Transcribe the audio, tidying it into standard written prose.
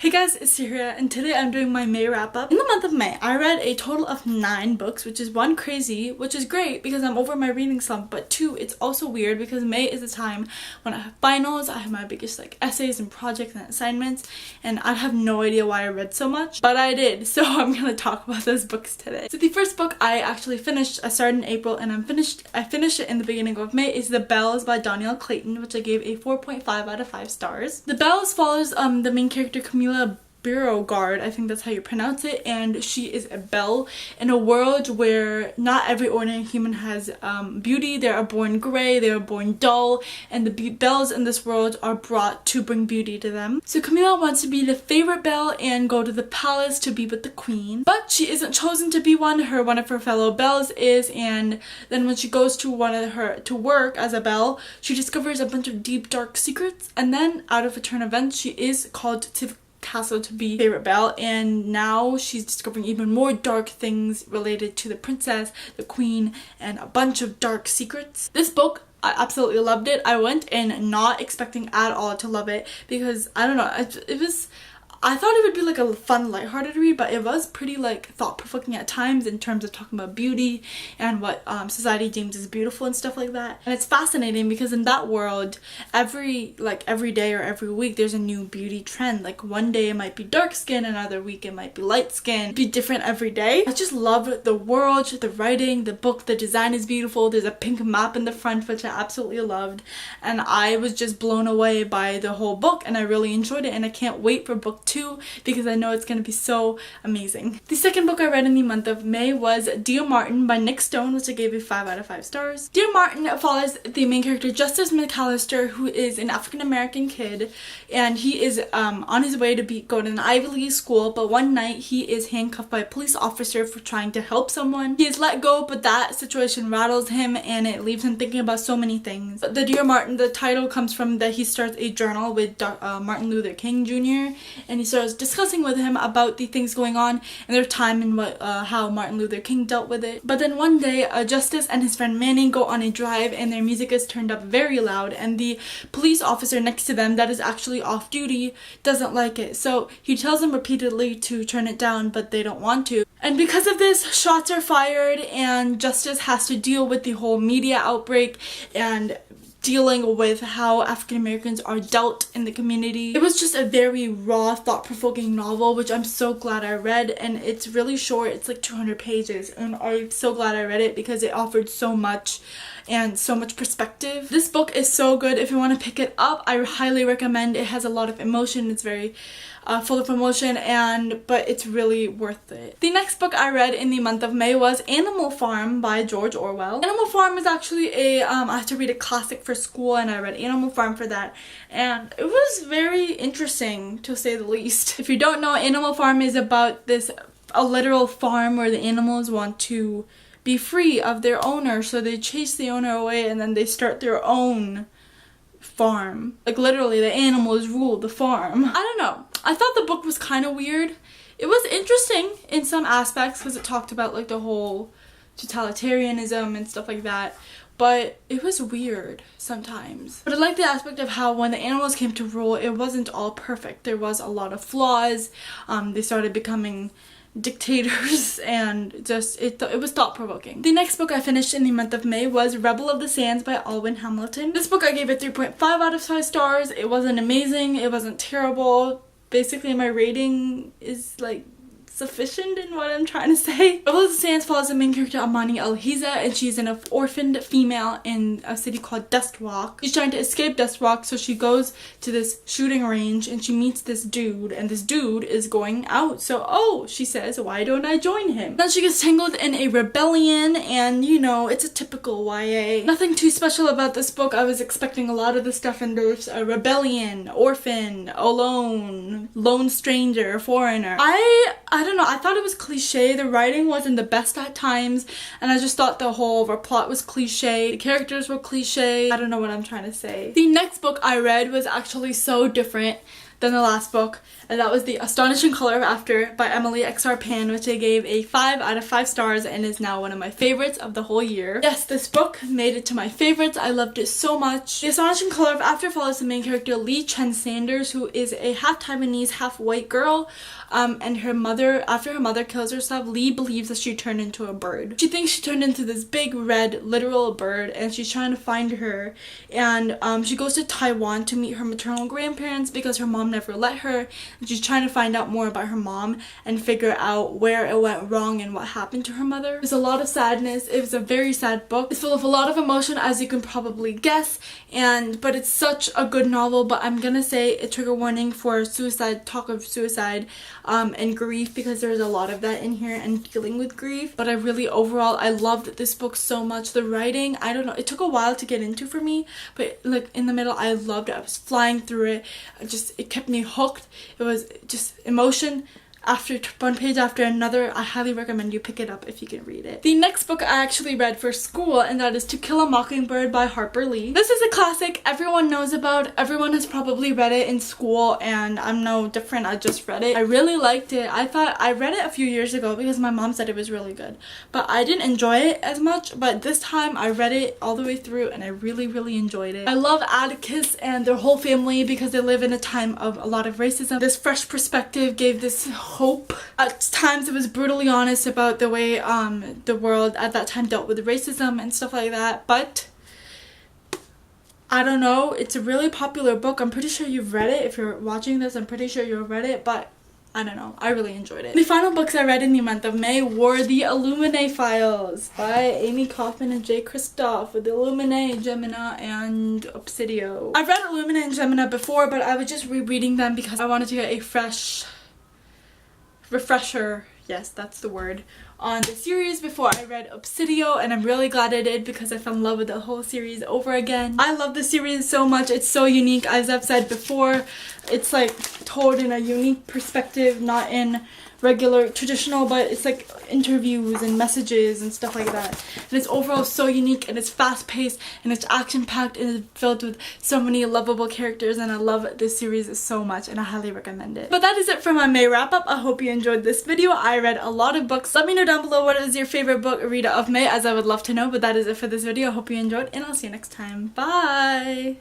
Hey guys, it's Tahira, and today I'm doing my May wrap up. In the month of May, I read a total of 9 books, which is 1 crazy, which is great because I'm over my reading slump, but 2, it's also weird because May is the time when I have finals, I have my biggest essays and projects and assignments, and I have no idea why I read so much, but I did, so I'm gonna talk about those books today. So the first book I actually finished, I started in April and I finished it in the beginning of May, is The Bells by Danielle Clayton, which I gave a 4.5 out of 5 stars. The Bells follows the main character Camilla Beauregard, I think that's how you pronounce it, and she is a belle in a world where not every ordinary human has beauty. They are born gray, they are born dull, and the belles in this world are brought to bring beauty to them. So Camilla wants to be the favorite belle and go to the palace to be with the queen, but she isn't chosen to be one of her fellow belles is, and then when she goes to work as a belle, she discovers a bunch of deep dark secrets, and then out of a turn of events she is called to the castle to be favorite belle, and now she's discovering even more dark things related to the princess, the queen, and a bunch of dark secrets. This book, I absolutely loved it. I went in not expecting at all to love it because I don't know, I thought it would be like a fun, lighthearted read, but it was pretty thought-provoking at times in terms of talking about beauty and what society deems as beautiful and stuff like that. And it's fascinating because in that world, every day or every week there's a new beauty trend. Like one day it might be dark skin, another week it might be light skin. It'd be different every day. I just loved the world, the writing, the book, the design is beautiful. There's a pink map in the front, which I absolutely loved, and I was just blown away by the whole book, and I really enjoyed it, and I can't wait for book 2 because I know it's going to be so amazing. The second book I read in the month of May was Dear Martin by Nick Stone, which I gave a 5 out of 5 stars. Dear Martin follows the main character Justice McAllister, who is an African-American kid, and he is on his way to go to an Ivy League school, but one night he is handcuffed by a police officer for trying to help someone. He is let go, but that situation rattles him and it leaves him thinking about so many things. The Dear Martin, the title comes from that he starts a journal with Martin Luther King Jr. and he starts discussing with him about the things going on in their time and how Martin Luther King dealt with it. But then one day, Justice and his friend Manning go on a drive and their music is turned up very loud, and the police officer next to them that is actually off duty doesn't like it. So he tells them repeatedly to turn it down, but they don't want to. And because of this, shots are fired and Justice has to deal with the whole media outbreak and dealing with how African Americans are dealt in the community. It was just a very raw, thought-provoking novel, which I'm so glad I read, and it's really short. It's like 200 pages, and I'm so glad I read it because it offered so much and so much perspective. This book is so good. If you want to pick it up, I highly recommend. It has a lot of emotion. It's very full of emotion, but it's really worth it. The next book I read in the month of May was Animal Farm by George Orwell. Animal Farm is actually I had to read a classic for school, and I read Animal Farm for that, and it was very interesting to say the least. If you don't know, Animal Farm is about a literal farm where the animals want to be free of their owner, so they chase the owner away and then they start their own farm. Like literally the animals rule the farm. I don't know. I thought the book was kind of weird. It was interesting in some aspects because it talked about the whole totalitarianism and stuff like that, but it was weird sometimes. But I like the aspect of how when the animals came to rule, it wasn't all perfect. There was a lot of flaws. They started becoming dictators, and just it was thought-provoking. The next book I finished in the month of May was Rebel of the Sands by Alwyn Hamilton. This book I gave it 3.5 out of 5 stars. It wasn't amazing, it wasn't terrible. Basically my rating is sufficient in what I'm trying to say. Rebel of the Sands follows the main character Amani Alhiza, and she's an orphaned female in a city called Dustwalk. She's trying to escape Dustwalk, so she goes to this shooting range and she meets this dude, and this dude is going out. So she says, why don't I join him? Then she gets tangled in a rebellion, and it's a typical YA. Nothing too special about this book. I was expecting a lot of the stuff, and there's a rebellion, orphan, alone, lone stranger, foreigner. I don't know, I thought it was cliche. The writing wasn't the best at times, and I just thought the whole plot was cliche. The characters were cliche. I don't know what I'm trying to say. The next book I read was actually so different than the last book, and that was The Astonishing Color of After by Emily X.R. Pan, which I gave a 5 out of 5 stars and is now one of my favorites of the whole year. Yes, this book made it to my favorites. I loved it so much. The Astonishing Color of After follows the main character Lee Chen Sanders, who is a half Taiwanese, half white girl, and her mother, after her mother kills herself, Lee believes that she turned into a bird. She thinks she turned into this big red literal bird, and she's trying to find her, and she goes to Taiwan to meet her maternal grandparents because her mom never let her, and she's trying to find out more about her mom and figure out where it went wrong and what happened to her mother. There's a lot of sadness. It was a very sad book. It's full of a lot of emotion, as you can probably guess, but it's such a good novel. But I'm gonna say a trigger warning for suicide, talk of suicide, and grief, because there's a lot of that in here and dealing with grief. But overall I loved this book so much. The writing, I don't know, it took a while to get into for me, but like in the middle I loved it. I was flying through it. It kept me hooked. It was just emotion after one page after another. I highly recommend you pick it up if you can read it. The next book I actually read for school, and that is To Kill a Mockingbird by Harper Lee. This is a classic everyone knows about. Everyone has probably read it in school, and I'm no different. I just read it. I really liked it. I read it a few years ago because my mom said it was really good, but I didn't enjoy it as much. But this time I read it all the way through and I really enjoyed it. I love Atticus and their whole family because they live in a time of a lot of racism. This fresh perspective gave this hope. At times it was brutally honest about the way the world at that time dealt with racism and stuff like that, but I don't know, it's a really popular book. I'm pretty sure you've read it. If you're watching this, I'm pretty sure you've read it, but I don't know, I really enjoyed it. The final books I read in the month of May were The Illuminae Files by Amy Kaufman and Jay Kristoff, with Illuminae, Gemina, and Obsidio. I've read Illuminae and Gemina before, but I was just rereading them because I wanted to get a refresher, yes, that's the word, on the series before I read Obsidio, and I'm really glad I did because I fell in love with the whole series over again. I love the series so much. It's so unique, as I've said before. It's like told in a unique perspective, not in regular traditional, but it's like interviews and messages and stuff like that, and it's overall so unique, and it's fast-paced, and it's action-packed, and it's filled with so many lovable characters, and I love this series so much, and I highly recommend it. But that is it for my May wrap-up. I hope you enjoyed this video. I read a lot of books. Let me know down below what is your favorite book read of May, as I would love to know. But that is it for this video. I hope you enjoyed, and I'll see you next time. Bye!